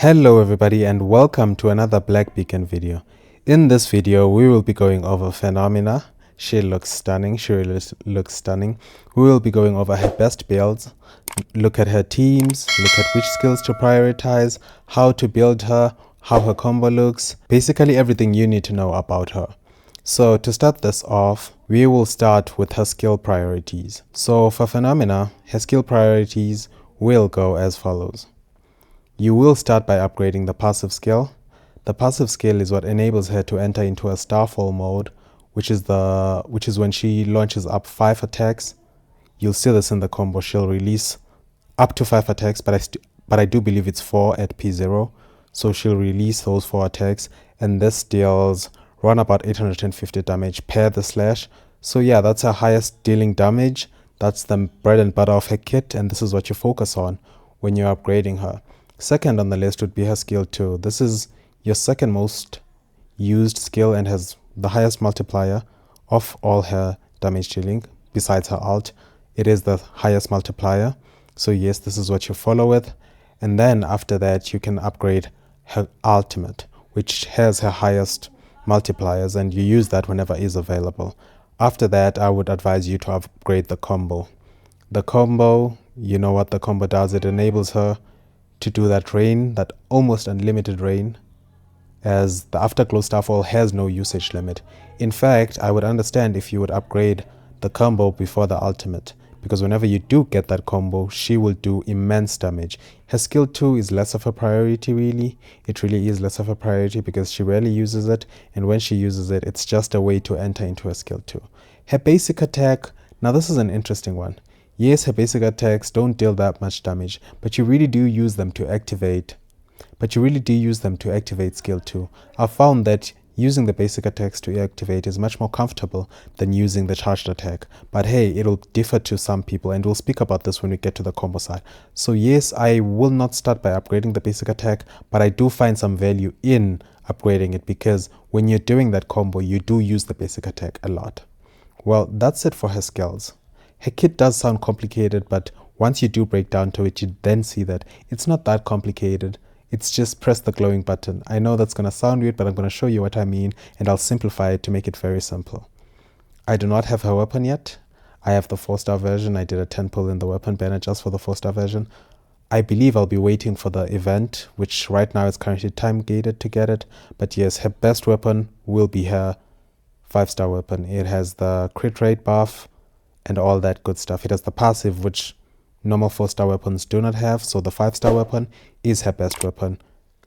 Hello everybody and welcome to another Black Beacon video. In this video we will be going over Phenomena. She looks stunning, she really looks stunning. We will be going over her best builds, look at her teams, look at which skills to prioritize, how to build her, how her combo looks, basically everything you need to know about her. So to start this off, we will start with her skill priorities. So for Phenomena, her skill priorities will go as follows. You will start by upgrading the passive skill. The passive skill is what enables her to enter into a Starfall mode, which is when she launches up 5 attacks. You'll see this in the combo. She'll release up to 5 attacks, but I do believe it's 4 at P0. So she'll release those 4 attacks, and this deals around about 850 damage per the slash. So yeah, that's her highest dealing damage. That's the bread and butter of her kit, and this is what you focus on when you're upgrading her. Second on the list would be her skill 2. This is your second most used skill and has the highest multiplier of all her damage dealing besides her ult. It is the highest multiplier. So yes, this is what you follow with. And then after that you can upgrade her ultimate, which has her highest multipliers, and you use that whenever is available. After that I would advise you to upgrade the combo. The combo, you know what the combo does. It enables her to do that rain, that almost unlimited rain, as the Afterglow Starfall has no usage limit. In fact, I would understand if you would upgrade the combo before the ultimate, because whenever you do get that combo, she will do immense damage. Her skill 2 is less of a priority really. It really is less of a priority because she rarely uses it, and when she uses it, it's just a way to enter into her skill 2. Her basic attack, now this is an interesting one. Yes, her basic attacks don't deal that much damage, but you really do use them to activate. Skill 2. I've found that using the basic attacks to activate is much more comfortable than using the charged attack. But hey, it'll differ to some people, and we'll speak about this when we get to the combo side. So yes, I will not start by upgrading the basic attack, but I do find some value in upgrading it, because when you're doing that combo, you do use the basic attack a lot. Well, that's it for her skills. Her kit does sound complicated, but once you do break down to it, you then see that it's not that complicated. It's just press the glowing button. I know that's going to sound weird, but I'm going to show you what I mean, and I'll simplify it to make it very simple. I do not have her weapon yet. I have the 4-star version. I did a 10 pull in the weapon banner just for the 4-star version. I believe I'll be waiting for the event, which right now is currently time gated to get it. But yes, her best weapon will be her 5-star weapon. It has the crit rate buff and all that good stuff. It has the passive, which normal 4-star weapons do not have, so the 5-star weapon is her best weapon.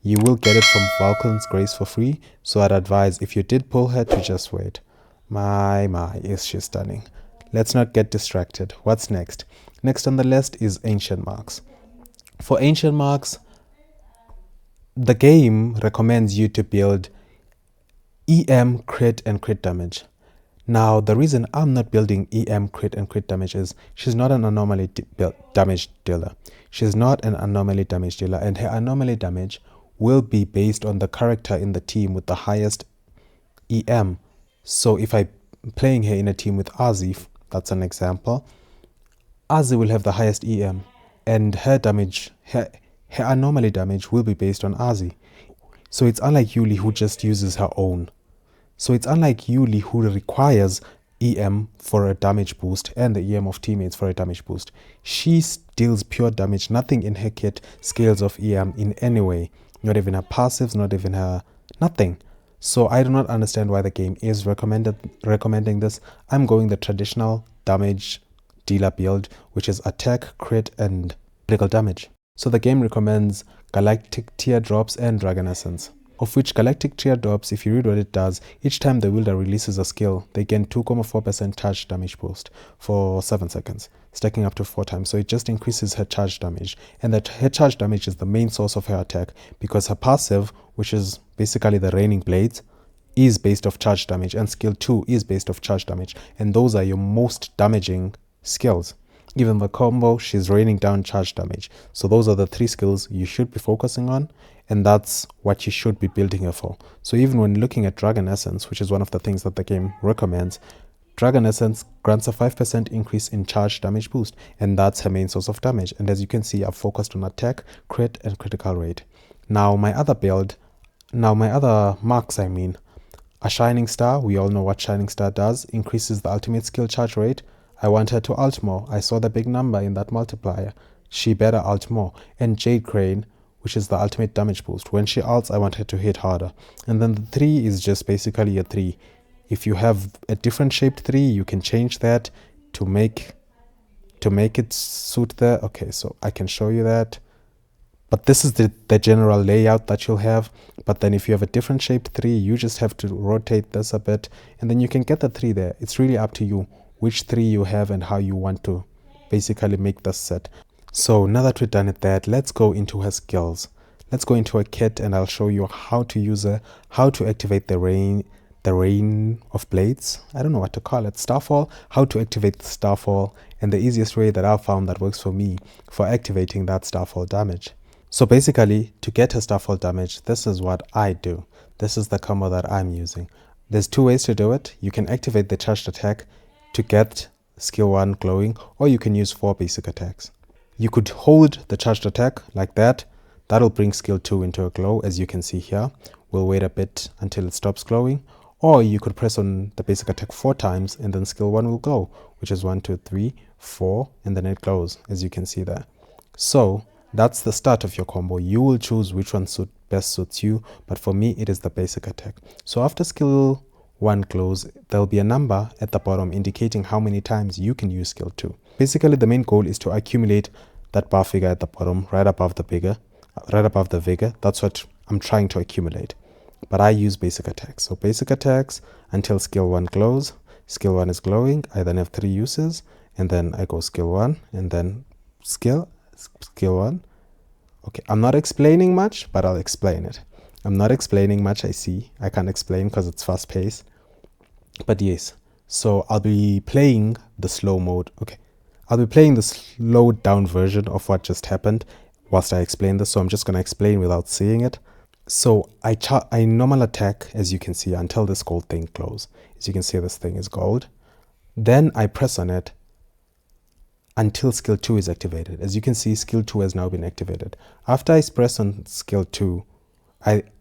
You will get it from Vulcan's Grace for free, so I'd advise, if you did pull her, to just wait. My, is she stunning. Let's not get distracted. What's next? Next on the list is Ancient Marks. For Ancient Marks, the game recommends you to build EM, crit, and crit damage. Now, the reason I'm not building EM, crit, and crit damage is she's not an anomaly damage dealer. She's not an anomaly damage dealer, and her anomaly damage will be based on the character in the team with the highest EM. So if I'm playing her in a team with Azif, that's an example, Azif will have the highest EM, and her damage, her anomaly damage will be based on Azif. So it's unlike Yuli, who just uses her own. So it's unlike Yuli, who requires EM for a damage boost and the EM of teammates for a damage boost. She deals pure damage. Nothing in her kit scales of EM in any way. Not even her passives, not even her nothing. So I do not understand why the game is recommending this. I'm going the traditional damage dealer build, which is attack, crit, and critical damage. So the game recommends Galactic Teardrops and Dragon Essence, of which Galactic Teardrops, if you read what it does, each time the wielder releases a skill, they gain 2.4% charge damage boost for 7 seconds, stacking up to 4 times. So it just increases her charge damage, and that her charge damage is the main source of her attack, because her passive, which is basically the Raining Blades, is based off charge damage, and skill 2 is based off charge damage, and those are your most damaging skills. Even the combo, she's raining down charge damage. So those are the 3 skills you should be focusing on, and that's what you should be building her for. So even when looking at Dragon Essence, which is one of the things that the game recommends, Dragon Essence grants a 5% increase in charge damage boost, and that's her main source of damage. And as you can see, I've focused on attack, crit, and critical rate. Now my other marks, I mean, a Shining Star. We all know what Shining Star does. Increases the ultimate skill charge rate. I want her to ult more. I saw the big number in that multiplier. She better ult more. And Jade Crane, which is the ultimate damage boost. When she ults, I want her to hit harder. And then the 3 is just basically a 3. If you have a different shaped 3, you can change that to make it suit the... Okay, so I can show you that. But this is the general layout that you'll have. But then if you have a different shaped 3, you just have to rotate this a bit. And then you can get the 3 there. It's really up to you which 3 you have and how you want to basically make this set. So now that we've done it that, let's go into her skills. Let's go into her kit and I'll show you how to use her, how to activate the rain of blades. I don't know what to call it. Starfall. How to activate the Starfall, and the easiest way that I've found that works for me for activating that Starfall damage. So basically, to get a Starfall damage, this is what I do. This is the combo that I'm using. There's 2 ways to do it. You can activate the charged attack to get skill 1 glowing, or you can use 4 basic attacks. You could hold the charged attack like that. That'll bring skill 2 into a glow, as you can see here. We'll wait a bit until it stops glowing. Or you could press on the basic attack 4 times and then skill 1 will glow, which is 1, 2, 3, 4, and then it glows, as you can see there. So that's the start of your combo. You will choose which one best suits you, but for me it is the basic attack. So after skill 1 glows, there'll be a number at the bottom indicating how many times you can use skill 2. Basically the main goal is to accumulate that bar figure at the bottom, right above the vigor. That's what I'm trying to accumulate. But I use basic attacks. So basic attacks until skill 1 glows. Skill 1 is glowing. I then have 3 uses. And then I go skill 1 and then skill 1. Okay, I'm not explaining much, but I'll explain it. I'm not explaining much, I see. I can't explain because it's fast paced. But yes, so I'll be playing the slow mode. Okay, I'll be playing the slowed down version of what just happened whilst I explain this. So I'm just going to explain without seeing it. So I normal attack, as you can see, until this gold thing glows. As you can see, this thing is gold. Then I press on it until skill 2 is activated. As you can see, skill 2 has now been activated. After I press on skill 2,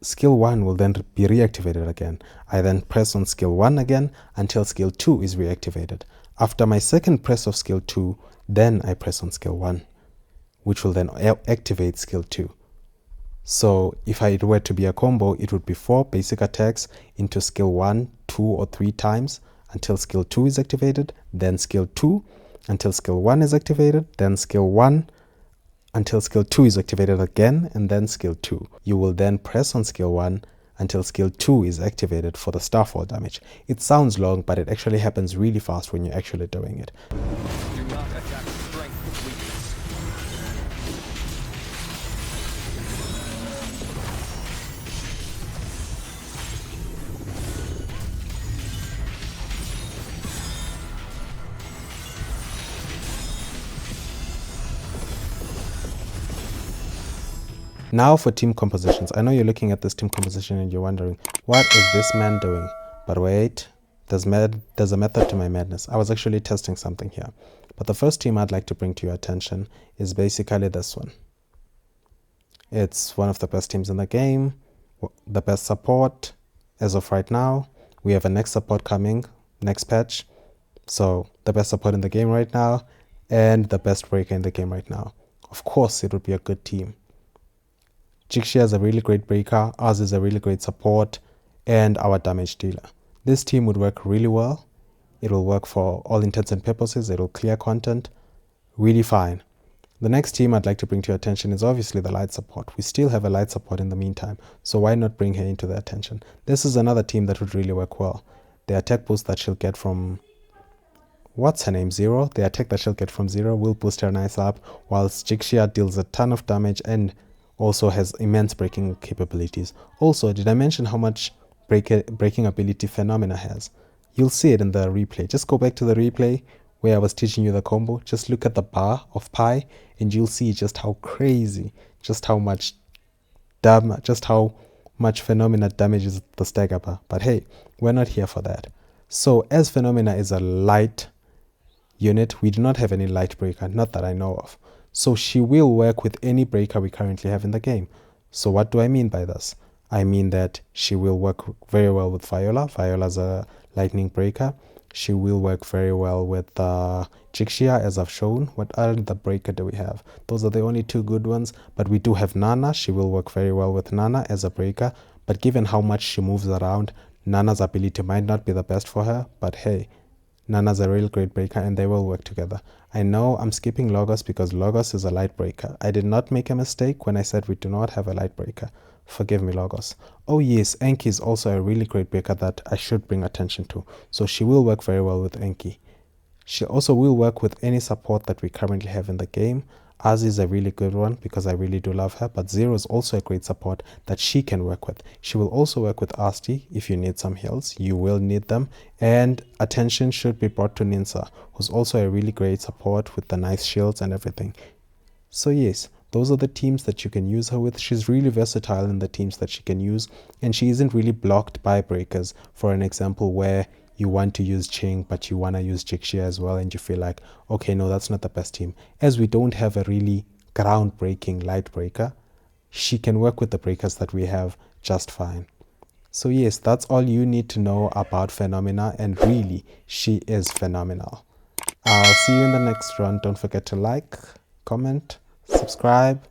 skill 1 will then be reactivated again. I then press on skill 1 again until skill 2 is reactivated. After my second press of skill 2, then I press on skill 1, which will then activate skill 2. So if it were to be a combo, it would be 4 basic attacks into skill 1, 2 or 3 times until skill 2 is activated, then skill 2 until skill 1 is activated, then skill 1 until skill 2 is activated again, and then skill 2. You will then press on skill 1 until skill 2 is activated for the Starfall damage. It sounds long, but it actually happens really fast when you're actually doing it. Do not attack strength with weakness. Now for team compositions. I know you're looking at this team composition and you're wondering, what is this man doing? But wait, there's a method to my madness. I was actually testing something here. But the first team I'd like to bring to your attention is basically this one. It's one of the best teams in the game, the best support as of right now. We have a next support coming, next patch. So the best support in the game right now and the best breaker in the game right now. Of course, it would be a good team. Jixia is a really great breaker, ours is a really great support, and our damage dealer. This team would work really well. It will work for all intents and purposes. It will clear content really fine. The next team I'd like to bring to your attention is obviously the light support. We still have a light support in the meantime, so why not bring her into the attention? This is another team that would really work well. The attack boost that she'll get from... what's her name? Zero? The attack that she'll get from Zero will boost her nice up, whilst Jixia deals a ton of damage and also has immense breaking capabilities. Also, did I mention how much breaking ability Phenomena has? You'll see it in the replay. Just go back to the replay where I was teaching you the combo. Just look at the bar of pi and you'll see just how crazy, just how much Phenomena damages the stagger bar. But hey, we're not here for that. So as Phenomena is a light unit, we do not have any light breaker, not that I know of. So she will work with any breaker we currently have in the game. So what do I mean by this? I mean that she will work very well with Viola. Viola's a lightning breaker. She will work very well with Jixia, as I've shown. What other breaker do we have? Those are the only two good ones. But we do have Nana. She will work very well with Nana as a breaker. But given how much she moves around, Nana's ability might not be the best for her. But hey, Nana's a real great breaker and they will work together. I know I'm skipping Logos because Logos is a light breaker. I did not make a mistake when I said we do not have a light breaker. Forgive me, Logos. Oh yes, Enki is also a really great breaker that I should bring attention to. So she will work very well with Enki. She also will work with any support that we currently have in the game. Az is a really good one because I really do love her, but Zero is also a great support that she can work with. She will also work with Asti if you need some heals. You will need them. And attention should be brought to Ninsa, who's also a really great support with the nice shields and everything. So yes, those are the teams that you can use her with. She's really versatile in the teams that she can use, and she isn't really blocked by breakers. For an example, where you want to use Ching, but you want to use Jixia as well, and you feel like, okay, no, that's not the best team. As we don't have a really groundbreaking light breaker, she can work with the breakers that we have just fine. So yes, that's all you need to know about Phenomena, and really, she is phenomenal. I'll see you in the next run. Don't forget to like, comment, subscribe,